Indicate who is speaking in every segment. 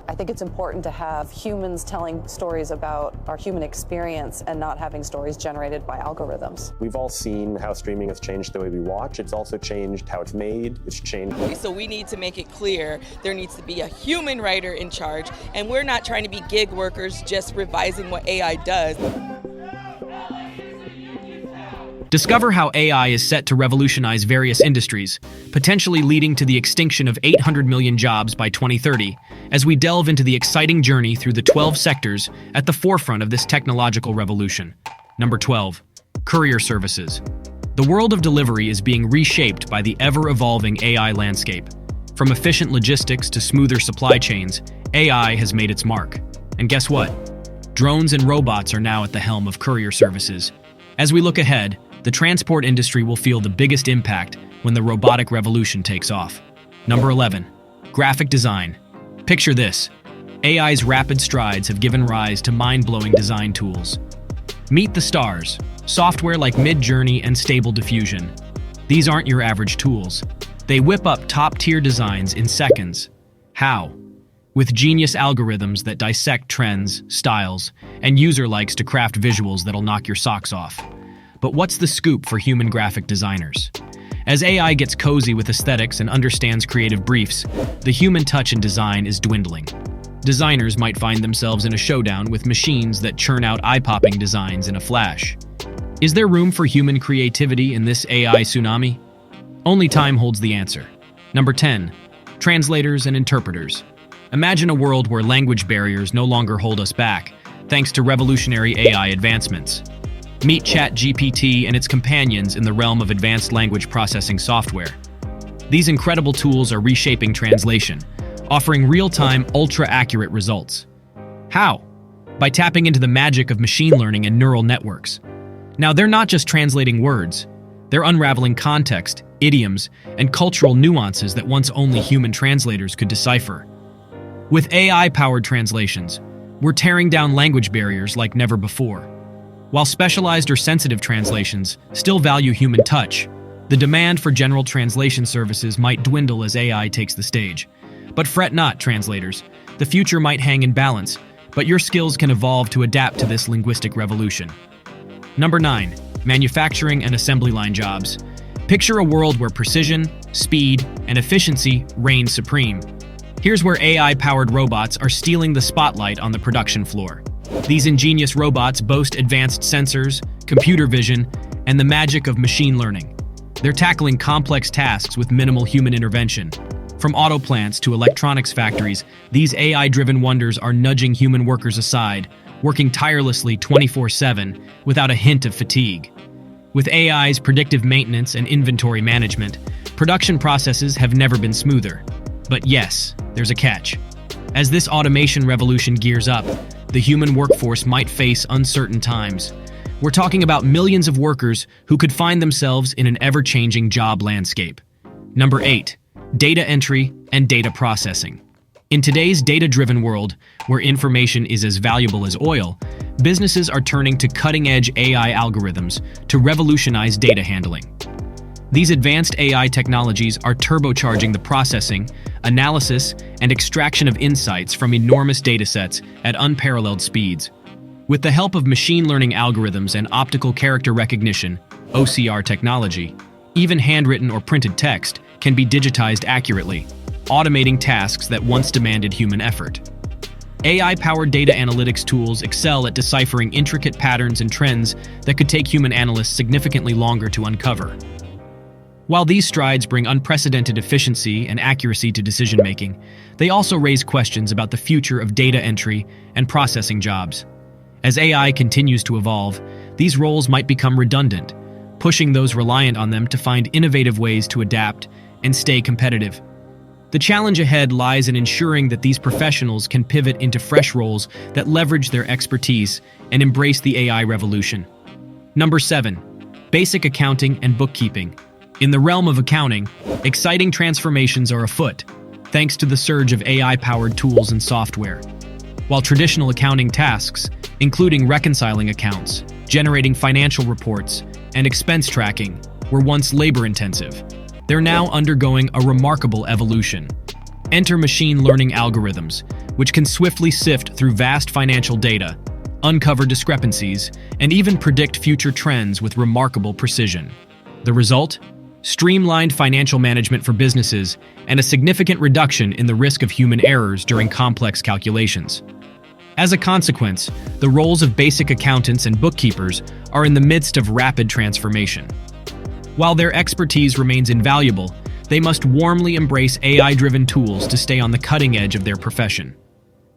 Speaker 1: I think it's important to have humans telling stories about our human experience and not having stories generated by algorithms.
Speaker 2: We've all seen how streaming has changed the way we watch. It's also changed how it's made. It's changed.
Speaker 3: So we need to make it clear there needs to be a human writer in charge, and we're not trying to be gig workers just revising what AI does.
Speaker 4: Discover how AI is set to revolutionize various industries, potentially leading to the extinction of 800 million jobs by 2030, as we delve into the exciting journey through the 12 sectors at the forefront of this technological revolution. Number 12. Courier Services. The world of delivery is being reshaped by the ever-evolving AI landscape. From efficient logistics to smoother supply chains, AI has made its mark. And guess what? Drones and robots are now at the helm of courier services. As we look ahead, the transport industry will feel the biggest impact when the robotic revolution takes off. Number 11. Graphic design. Picture this. AI's rapid strides have given rise to mind-blowing design tools. Meet the stars, software like Mid-Journey and Stable Diffusion. These aren't your average tools. They whip up top-tier designs in seconds. How? With genius algorithms that dissect trends, styles, and user likes to craft visuals that'll knock your socks off. But what's the scoop for human graphic designers? As AI gets cozy with aesthetics and understands creative briefs, the human touch in design is dwindling. Designers might find themselves in a showdown with machines that churn out eye-popping designs in a flash. Is there room for human creativity in this AI tsunami? Only time holds the answer. Number 10. Translators and interpreters. Imagine a world where language barriers no longer hold us back, thanks to revolutionary AI advancements. Meet ChatGPT and its companions in the realm of advanced language processing software. These incredible tools are reshaping translation, offering real-time, ultra-accurate results. How? By tapping into the magic of machine learning and neural networks. Now, they're not just translating words. They're unraveling context, idioms, and cultural nuances that once only human translators could decipher. With AI-powered translations, we're tearing down language barriers like never before. While specialized or sensitive translations still value human touch, the demand for general translation services might dwindle as AI takes the stage. But fret not, translators. The future might hang in balance, but your skills can evolve to adapt to this linguistic revolution. Number 9. Manufacturing and assembly line jobs. Picture a world where precision, speed, and efficiency reign supreme. Here's where AI-powered robots are stealing the spotlight on the production floor. These ingenious robots boast advanced sensors, computer vision, and the magic of machine learning. They're tackling complex tasks with minimal human intervention. From auto plants to electronics factories, these AI-driven wonders are nudging human workers aside, working tirelessly 24/7 without a hint of fatigue. With AI's predictive maintenance and inventory management, production processes have never been smoother. But yes, there's a catch. As this automation revolution gears up, the human workforce might face uncertain times. We're talking about millions of workers who could find themselves in an ever-changing job landscape. Number 8. Data entry and data processing. In today's data-driven world, where information is as valuable as oil, businesses are turning to cutting-edge AI algorithms to revolutionize data handling. These advanced AI technologies are turbocharging the processing, analysis, and extraction of insights from enormous datasets at unparalleled speeds. With the help of machine learning algorithms and optical character recognition, OCR technology, even handwritten or printed text can be digitized accurately, automating tasks that once demanded human effort. AI-powered data analytics tools excel at deciphering intricate patterns and trends that could take human analysts significantly longer to uncover. While these strides bring unprecedented efficiency and accuracy to decision-making, they also raise questions about the future of data entry and processing jobs. As AI continues to evolve, these roles might become redundant, pushing those reliant on them to find innovative ways to adapt and stay competitive. The challenge ahead lies in ensuring that these professionals can pivot into fresh roles that leverage their expertise and embrace the AI revolution. Number 7. Basic accounting and bookkeeping. In the realm of accounting, exciting transformations are afoot, thanks to the surge of AI-powered tools and software. While traditional accounting tasks, including reconciling accounts, generating financial reports, and expense tracking, were once labor-intensive, they're now undergoing a remarkable evolution. Enter machine learning algorithms, which can swiftly sift through vast financial data, uncover discrepancies, and even predict future trends with remarkable precision. The result? Streamlined financial management for businesses and a significant reduction in the risk of human errors during complex calculations. As a consequence, the roles of basic accountants and bookkeepers are in the midst of rapid transformation. While their expertise remains invaluable, they must warmly embrace AI-driven tools to stay on the cutting edge of their profession.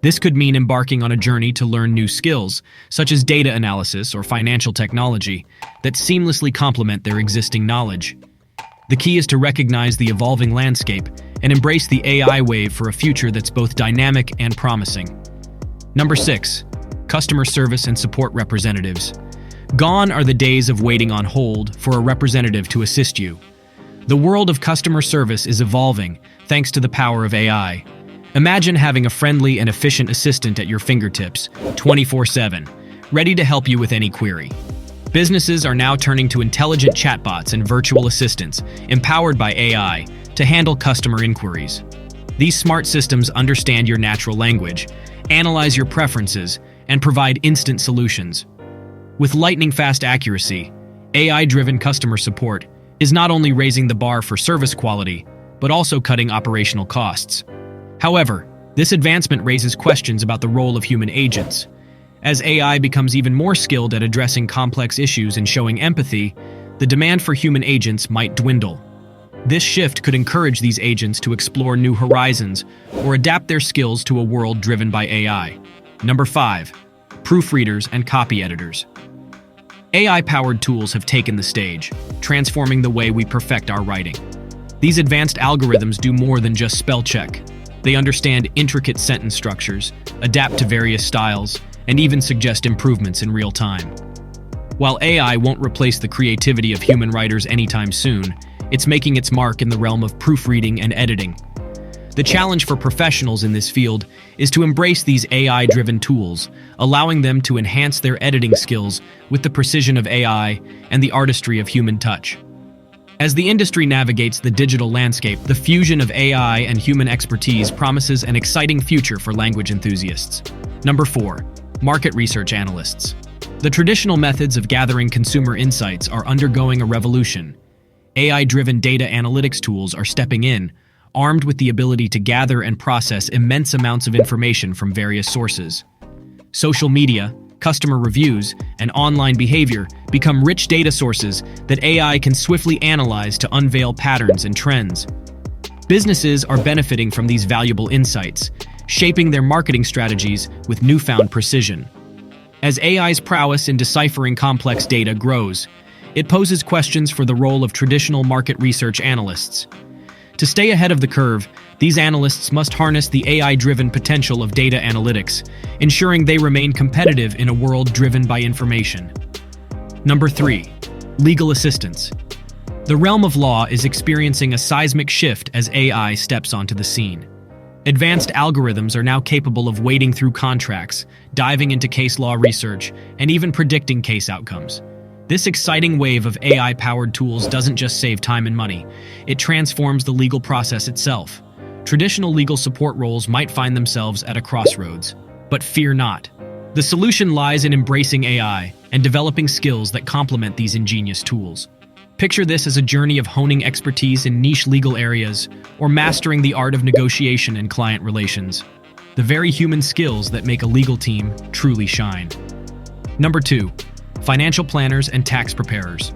Speaker 4: This could mean embarking on a journey to learn new skills, such as data analysis or financial technology, that seamlessly complement their existing knowledge. The key is to recognize the evolving landscape and embrace the AI wave for a future that's both dynamic and promising. Number 6. Customer service and support representatives. Gone are the days of waiting on hold for a representative to assist you. The world of customer service is evolving thanks to the power of AI. Imagine having a friendly and efficient assistant at your fingertips, 24/7, ready to help you with any query. Businesses are now turning to intelligent chatbots and virtual assistants, empowered by AI, to handle customer inquiries. These smart systems understand your natural language, analyze your preferences, and provide instant solutions. With lightning-fast accuracy, AI-driven customer support is not only raising the bar for service quality, but also cutting operational costs. However, this advancement raises questions about the role of human agents. As AI becomes even more skilled at addressing complex issues and showing empathy, the demand for human agents might dwindle. This shift could encourage these agents to explore new horizons or adapt their skills to a world driven by AI. Number 5. Proofreaders and copy editors. AI-powered tools have taken the stage, transforming the way we perfect our writing. These advanced algorithms do more than just spell check. They understand intricate sentence structures, adapt to various styles, and even suggest improvements in real time. While AI won't replace the creativity of human writers anytime soon, it's making its mark in the realm of proofreading and editing. The challenge for professionals in this field is to embrace these AI-driven tools, allowing them to enhance their editing skills with the precision of AI and the artistry of human touch. As the industry navigates the digital landscape, the fusion of AI and human expertise promises an exciting future for language enthusiasts. Number 4. Market research analysts. The traditional methods of gathering consumer insights are undergoing a revolution. AI-driven data analytics tools are stepping in, armed with the ability to gather and process immense amounts of information from various sources. Social media, customer reviews, and online behavior become rich data sources that AI can swiftly analyze to unveil patterns and trends. Businesses are benefiting from these valuable insights, shaping their marketing strategies with newfound precision. As AI's prowess in deciphering complex data grows, it poses questions for the role of traditional market research analysts. To stay ahead of the curve, these analysts must harness the AI-driven potential of data analytics, ensuring they remain competitive in a world driven by information. Number 3. Legal assistance. The realm of law is experiencing a seismic shift as AI steps onto the scene. Advanced algorithms are now capable of wading through contracts, diving into case law research, and even predicting case outcomes. This exciting wave of AI-powered tools doesn't just save time and money, it transforms the legal process itself. Traditional legal support roles might find themselves at a crossroads. But fear not. The solution lies in embracing AI and developing skills that complement these ingenious tools. Picture this as a journey of honing expertise in niche legal areas or mastering the art of negotiation and client relations. The very human skills that make a legal team truly shine. Number 2. Financial planners and tax preparers.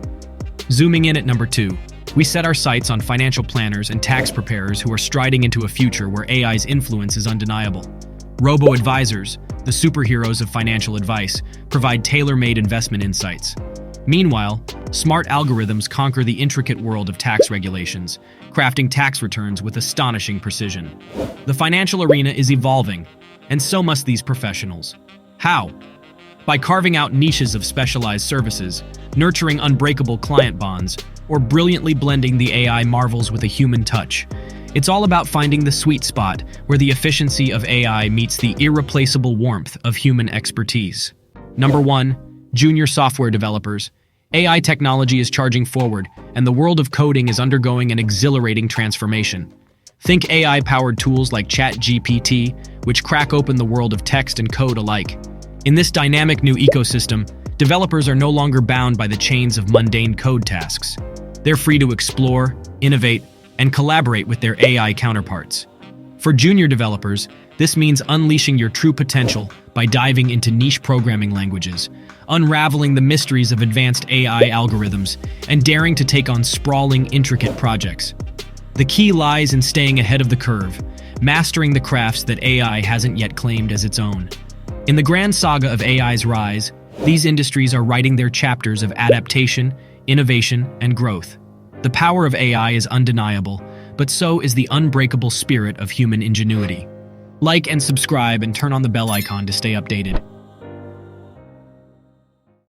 Speaker 4: Zooming in at number 2, we set our sights on financial planners and tax preparers who are striding into a future where AI's influence is undeniable. Robo-advisors, the superheroes of financial advice, provide tailor-made investment insights. Meanwhile, smart algorithms conquer the intricate world of tax regulations, crafting tax returns with astonishing precision. The financial arena is evolving, and so must these professionals. How? By carving out niches of specialized services, nurturing unbreakable client bonds, or brilliantly blending the AI marvels with a human touch. It's all about finding the sweet spot where the efficiency of AI meets the irreplaceable warmth of human expertise. Number 1. Junior software developers. AI technology is charging forward, and the world of coding is undergoing an exhilarating transformation. Think AI-powered tools like ChatGPT, which crack open the world of text and code alike. In this dynamic new ecosystem, developers are no longer bound by the chains of mundane code tasks. They're free to explore, innovate, and collaborate with their AI counterparts. For junior developers, this means unleashing your true potential by diving into niche programming languages, unraveling the mysteries of advanced AI algorithms, and daring to take on sprawling, intricate projects. The key lies in staying ahead of the curve, mastering the crafts that AI hasn't yet claimed as its own. In the grand saga of AI's rise, these industries are writing their chapters of adaptation, innovation, and growth. The power of AI is undeniable, but so is the unbreakable spirit of human ingenuity. Like and subscribe and turn on the bell icon to stay updated.